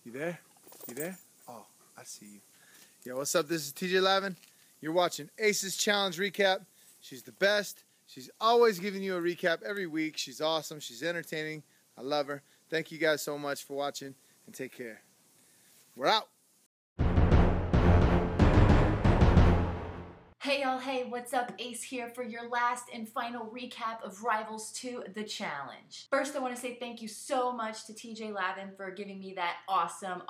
You there? You there? Oh, I see you. Yo, what's up? This is TJ Lavin. You're watching Aces Challenge Recap. She's the best. She's always giving you a recap every week. She's awesome. She's entertaining. I love her. Thank you guys so much for watching, and take care. We're out. Hey y'all, hey, what's up? Ace here for your last and final recap of Rivals to the Challenge. First, I want to say thank you so much to TJ Lavin for giving me that awesome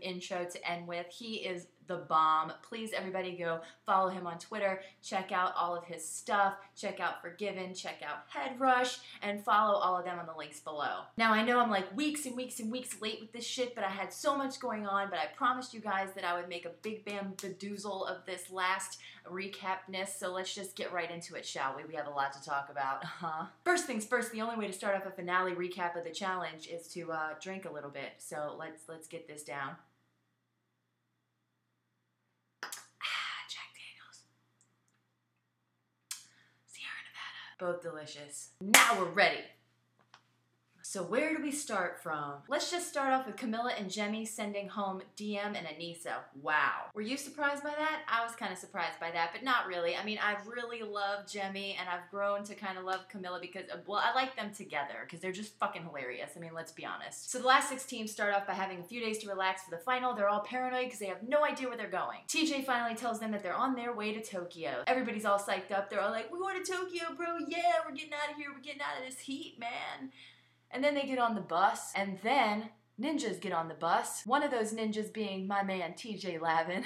intro to end with. He is the bomb. Please, everybody, go follow him on Twitter. Check out all of his stuff. Check out Forgiven. Check out Head Rush. And follow all of them on the links below. Now, I know I'm like weeks and weeks late with this shit, but I had so much going on, but I promised you guys that I would make a big bam badoozle of this last recapness, so let's just get right into it, shall we? We have a lot to talk about. First things first, the only way to start off a finale recap of the challenge is to drink a little bit. So let's get this down. Jack Daniels. Sierra Nevada. Both delicious. Now we're ready. So where do we start from? Let's just start off with Camilla and Jemmye sending home DM and Aneesa. Wow. Were you surprised by that? I was kind of surprised by that, but not really. I mean, I really love Jemmye, and I've grown to kind of love Camilla because, well, I like them together because they're just fucking hilarious. I mean, let's be honest. So the last 6 teams start off by having a few days to relax for the final. They're all paranoid because they have no idea where they're going. TJ finally tells them that they're on their way to Tokyo. Everybody's all psyched up. They're all like, we're going to Tokyo, bro. Yeah, we're getting out of here. We're getting out of this heat, man. And then they get on the bus, and then ninjas get on the bus. One of those ninjas being my man, TJ Lavin.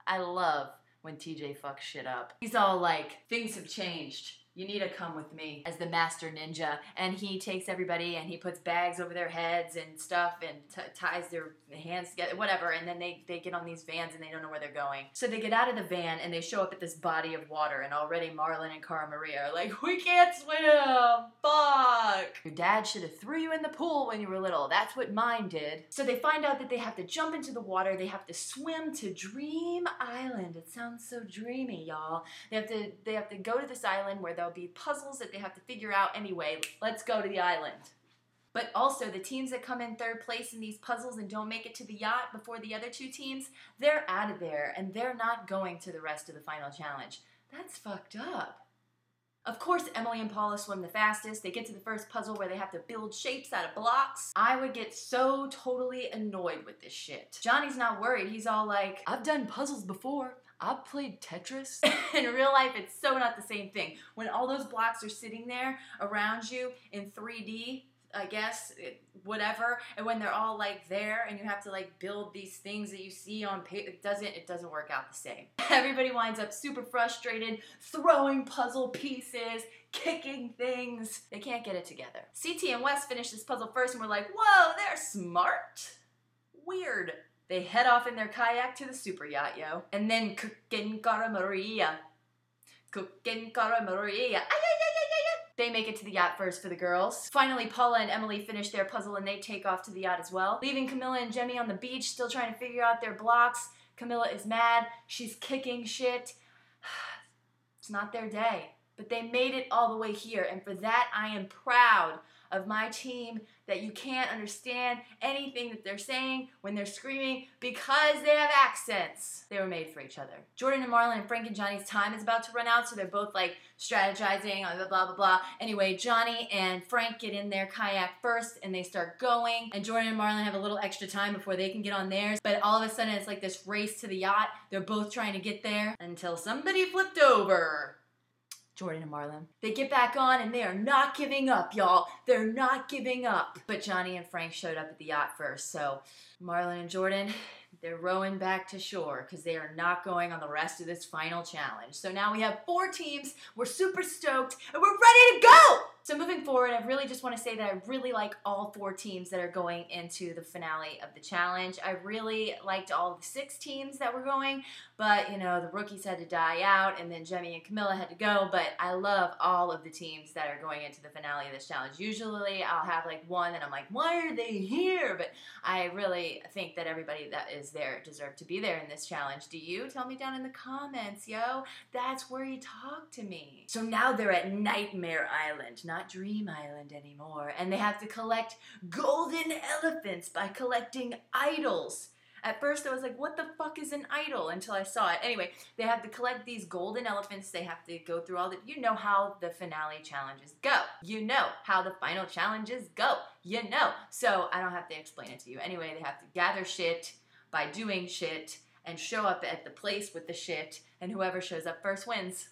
I love when TJ fucks shit up. He's all like, things have changed. You need to come with me as the master ninja. And he takes everybody and he puts bags over their heads and stuff and ties their hands together, whatever. And then they get on these vans and they don't know where they're going. So they get out of the van and they show up at this body of water. And already Marlon and Cara Maria are like, we can't swim. Fuck. Your dad should have threw you in the pool when you were little. That's what mine did. So they find out that they have to jump into the water. They have to swim to Dream Island. It sounds so dreamy, y'all. They have to go to this island where there'll be puzzles that they have to figure out anyway. Let's go to the island. But also, the teams that come in third place in these puzzles and don't make it to the yacht before the other 2 teams, they're out of there, and they're not going to the rest of the final challenge. That's fucked up. Of course, Emily and Paula swim the fastest. They get to the first puzzle where they have to build shapes out of blocks. I would get so totally annoyed with this shit. Johnny's not worried. He's all like, I've done puzzles before. I've played Tetris. In real life, it's so not the same thing. When all those blocks are sitting there around you in 3D, I guess, whatever, and when they're all like there and you have to like build these things that you see on paper, it doesn't work out the same. Everybody winds up super frustrated, throwing puzzle pieces, kicking things. They can't get it together. CT and Wes finish this puzzle first and we're like, whoa, they're smart. Weird. They head off in their kayak to the super yacht, yo. And then Cookin' Cara Maria. They make it to the yacht first for the girls. Finally, Paula and Emily finish their puzzle and they take off to the yacht as well. Leaving Camilla and Jemmye on the beach, still trying to figure out their blocks. Camilla is mad. She's kicking shit. It's not their day. But they made it all the way here, and for that I am proud of my team that you can't understand anything that they're saying when they're screaming because they have accents. They were made for each other. Jordan and Marlon and Frank and Johnny's time is about to run out, so they're both like strategizing, blah, blah, blah, blah. Anyway, Johnny and Frank get in their kayak first and they start going, and Jordan and Marlon have a little extra time before they can get on theirs, but all of a sudden it's like this race to the yacht. They're both trying to get there until somebody flipped over. Jordan and Marlon. They get back on and they are not giving up, y'all. They're not giving up. But Johnny and Frank showed up at the yacht first, so Marlon and Jordan, they're rowing back to shore because they are not going on the rest of this final challenge. So now we have 4 teams, we're super stoked, and we're ready to go! So moving forward, I really just want to say that I really like all 4 teams that are going into the finale of the challenge. I really liked all the 6 teams that were going, but, you know, the rookies had to die out, and then Jemmye and Camilla had to go, but I love all of the teams that are going into the finale of this challenge. Usually, I'll have, like, one, and I'm like, why are they here? But I really think that everybody that is there deserve to be there in this challenge. Do you? Tell me down in the comments, yo. That's where you talk to me. So now they're at Nightmare Island. not Dream Island anymore. And they have to collect golden elephants by collecting idols. At first I was like, what the fuck is an idol? Until I saw it. Anyway, they have to collect these golden elephants. They have to go through all the, you know how the finale challenges go. You know how the final challenges go. You know. So I don't have to explain it to you. Anyway, they have to gather shit by doing shit and show up at the place with the shit, and whoever shows up first wins.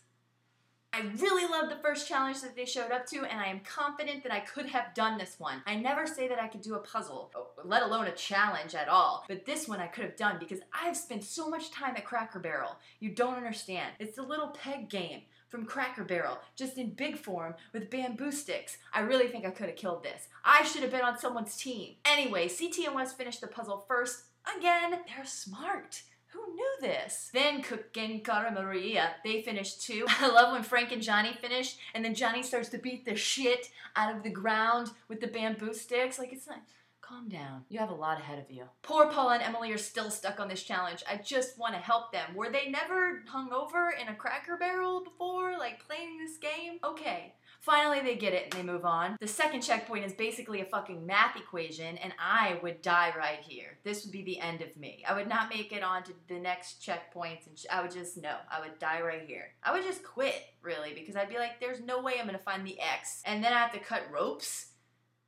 I really loved the first challenge that they showed up to, and I am confident that I could have done this one. I never say that I could do a puzzle, let alone a challenge at all, but this one I could have done because I've spent so much time at Cracker Barrel. You don't understand. It's the little peg game from Cracker Barrel, just in big form with bamboo sticks. I really think I could have killed this. I should have been on someone's team. Anyway, CT and Wes finished the puzzle first. Again, they're smart. Who knew this? Then Cook and Cara Maria, they finished too. I love when Frank and Johnny finish, and then Johnny starts to beat the shit out of the ground with the bamboo sticks. Like, it's not, calm down. You have a lot ahead of you. Poor Paula and Emily are still stuck on this challenge. I just want to help them. Were they never hungover in a Cracker Barrel before, like playing this game? Okay. Finally, they get it and they move on. The second checkpoint is basically a fucking math equation, and I would die right here. This would be the end of me. I would not make it on to the next checkpoints, and I would just, no, I would die right here. I would just quit, really, because I'd be like, there's no way I'm gonna find the X, and then I have to cut ropes?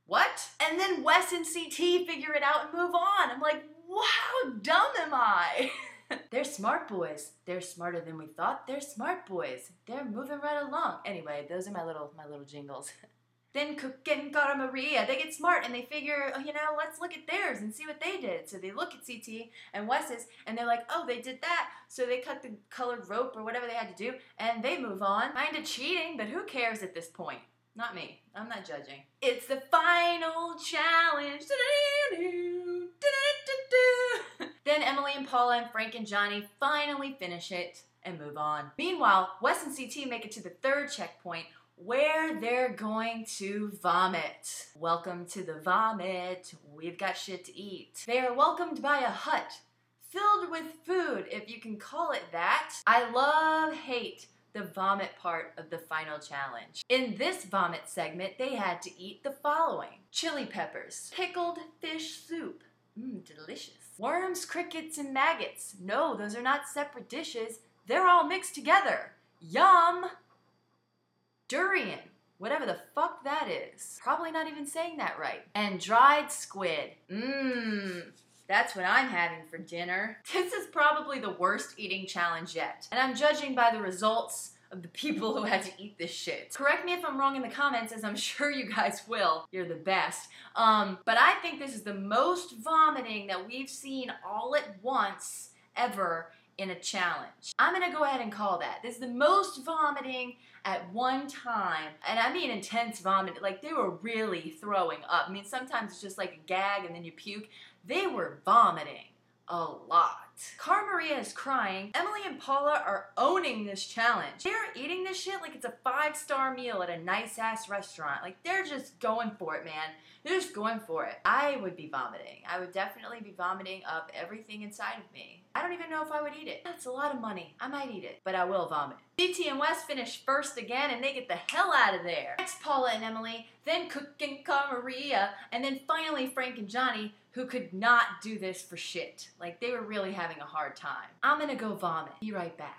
What? And then Wes and CT figure it out and move on. I'm like, wow, how dumb am I? They're smart boys. They're smarter than we thought. They're smart boys. They're moving right along. Anyway, those are my little jingles. Then Cook and Cara Maria, they get smart and they figure, you know, let's look at theirs and see what they did. So they look at CT and Wes's and they're like, oh, they did that. So they cut the colored rope or whatever they had to do and they move on. Kinda cheating, but who cares at this point? Not me. I'm not judging. It's the final challenge. Then Emily and Paula and Frank and Johnny finally finish it and move on. Meanwhile, Wes and CT make it to the third checkpoint where they're going to vomit. Welcome to the vomit. We've got shit to eat. They are welcomed by a hut filled with food, if you can call it that. I hate the vomit part of the final challenge. In this vomit segment, they had to eat the following: chili peppers, pickled fish soup, delicious. Worms, crickets, and maggots. No, those are not separate dishes. They're all mixed together. Yum! Durian. Whatever the fuck that is. Probably not even saying that right. And dried squid. That's what I'm having for dinner. This is probably the worst eating challenge yet. And I'm judging by the results of the people who had to eat this shit. Correct me if I'm wrong in the comments, as I'm sure you guys will. You're the best. But I think this is the most vomiting that we've seen all at once ever in a challenge. I'm gonna go ahead and call that. This is the most vomiting at one time. And I mean intense vomit. Like, they were really throwing up. I mean, sometimes it's just like a gag and then you puke. They were vomiting a lot. Cara Maria is crying. Emily and Paula are owning this challenge. They're eating this shit like it's a 5-star meal at a nice-ass restaurant. Like, they're just going for it, man. They're just going for it. I would be vomiting. I would definitely be vomiting up everything inside of me. I don't even know if I would eat it. That's a lot of money. I might eat it, but I will vomit. CT and Wes finish first again, and they get the hell out of there. Next, Paula and Emily, then Cook and Cara Maria, and then finally Frank and Johnny, who could not do this for shit. Like, they were really having a hard time. I'm gonna go vomit. Be right back.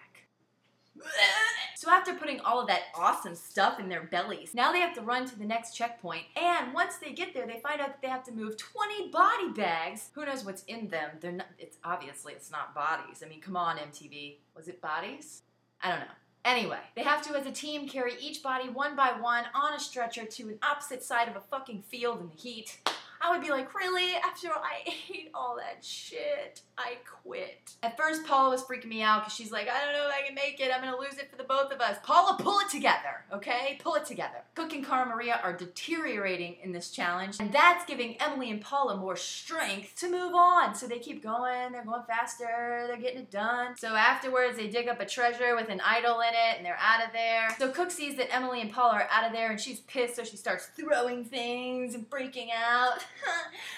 So after putting all of that awesome stuff in their bellies, now they have to run to the next checkpoint, and once they get there, they find out that they have to move 20 body bags. Who knows what's in them? They're not, it's not bodies. I mean, come on, MTV. Was it bodies? I don't know. Anyway, they have to, as a team, carry each body one by one on a stretcher to an opposite side of a fucking field in the heat. I would be like, really? After I ate all that shit, I quit. At first, Paula was freaking me out because she's like, I don't know if I can make it. I'm going to lose it for the both of us. Paula, pull it together, okay? Pull it together. Cook and Cara Maria are deteriorating in this challenge, and that's giving Emily and Paula more strength to move on. So they keep going. They're going faster. They're getting it done. So afterwards, they dig up a treasure with an idol in it, and they're out of there. So Cook sees that Emily and Paula are out of there, and she's pissed, so she starts throwing things and freaking out.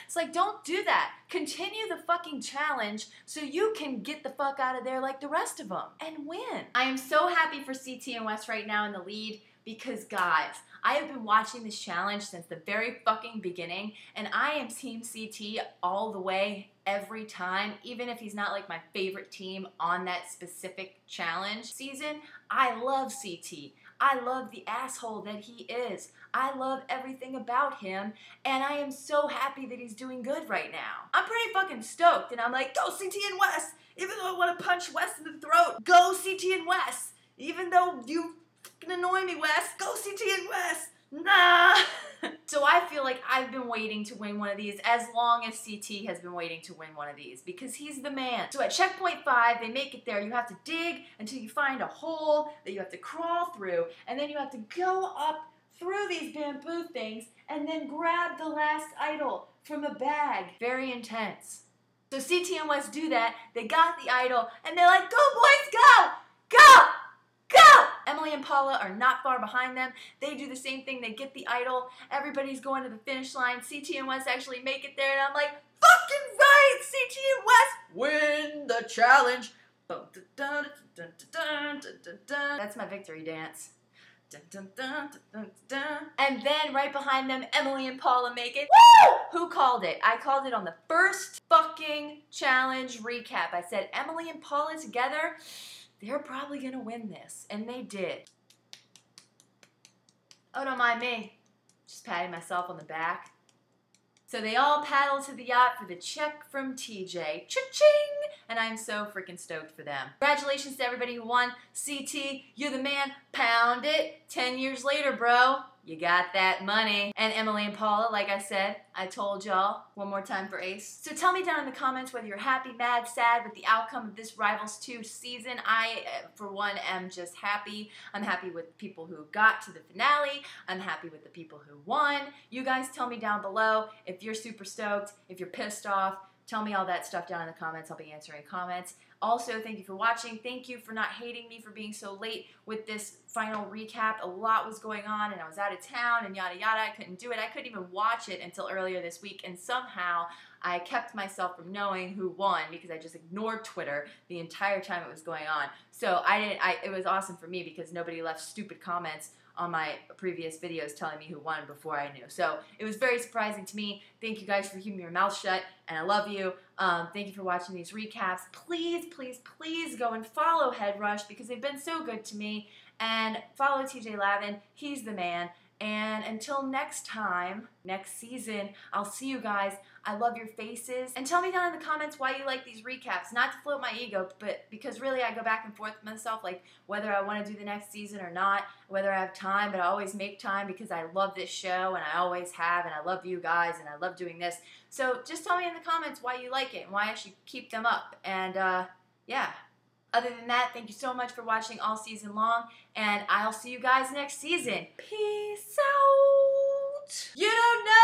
It's like, don't do that. Continue the fucking challenge so you can get the fuck out of there like the rest of them and win. I am so happy for CT and Wes right now in the lead. because guys, I have been watching this challenge since the very fucking beginning, and I am Team CT all the way every time, even if he's not like my favorite team on that specific challenge season. I love CT. I love the asshole that he is. I love everything about him, and I am so happy that he's doing good right now. I'm pretty fucking stoked, and I'm like, go CT and Wes! Even though I want to punch Wes in the throat, go CT and Wes! Even though you fucking annoy me, Wes, go CT and Wes! Nah! So I feel like I've been waiting to win one of these as long as CT has been waiting to win one of these, because he's the man. So at checkpoint 5, they make it there. You have to dig until you find a hole that you have to crawl through, and then you have to go up through these bamboo things and then grab the last idol from a bag. Very intense. So CT and Wes do that. They got the idol, and they're like, go boys, go! Go! Go! Emily and Paula are not far behind them. They do the same thing. They get the idol. Everybody's going to the finish line. CT and Wes actually make it there, and I'm like, fucking right! CT and Wes win the challenge. That's my victory dance. And then right behind them, Emily and Paula make it. Woo! Who called it? I called it on the first fucking challenge recap. I said Emily and Paula together, they're probably gonna win this. And they did. Oh, don't mind me. Just patting myself on the back. So they all paddle to the yacht for the check from TJ. Cha-ching! And I'm so freaking stoked for them. Congratulations to everybody who won. CT, you're the man. Pound it. 10 years later, bro. You got that money. And Emily and Paula, like I said, I told y'all. One more time for Ace. So tell me down in the comments whether you're happy, mad, sad with the outcome of this Rivals 2 season. I, for one, am just happy. I'm happy with people who got to the finale. I'm happy with the people who won. You guys tell me down below if you're super stoked, if you're pissed off. Tell me all that stuff down in the comments. I'll be answering comments. Also, thank you for watching. Thank you for not hating me for being so late with this final recap. A lot was going on, and I was out of town, and yada yada. I couldn't do it. I couldn't even watch it until earlier this week, and somehow I kept myself from knowing who won because I just ignored Twitter the entire time it was going on. So it was awesome for me because nobody left stupid comments on my previous videos telling me who won before I knew. So it was very surprising to me. Thank you guys for keeping your mouth shut, and I love you. Thank you for watching these recaps. Please, please, please go and follow Headrush because they've been so good to me. And follow TJ Lavin. He's the man. And until next time, next season, I'll see you guys. I love your faces. And tell me down in the comments why you like these recaps. Not to float my ego, but because really I go back and forth with myself, like whether I want to do the next season or not, whether I have time, but I always make time because I love this show and I always have, and I love you guys and I love doing this. So just tell me in the comments why you like it and why I should keep them up. And yeah. Other than that, thank you so much for watching all season long, and I'll see you guys next season. Peace out. You don't know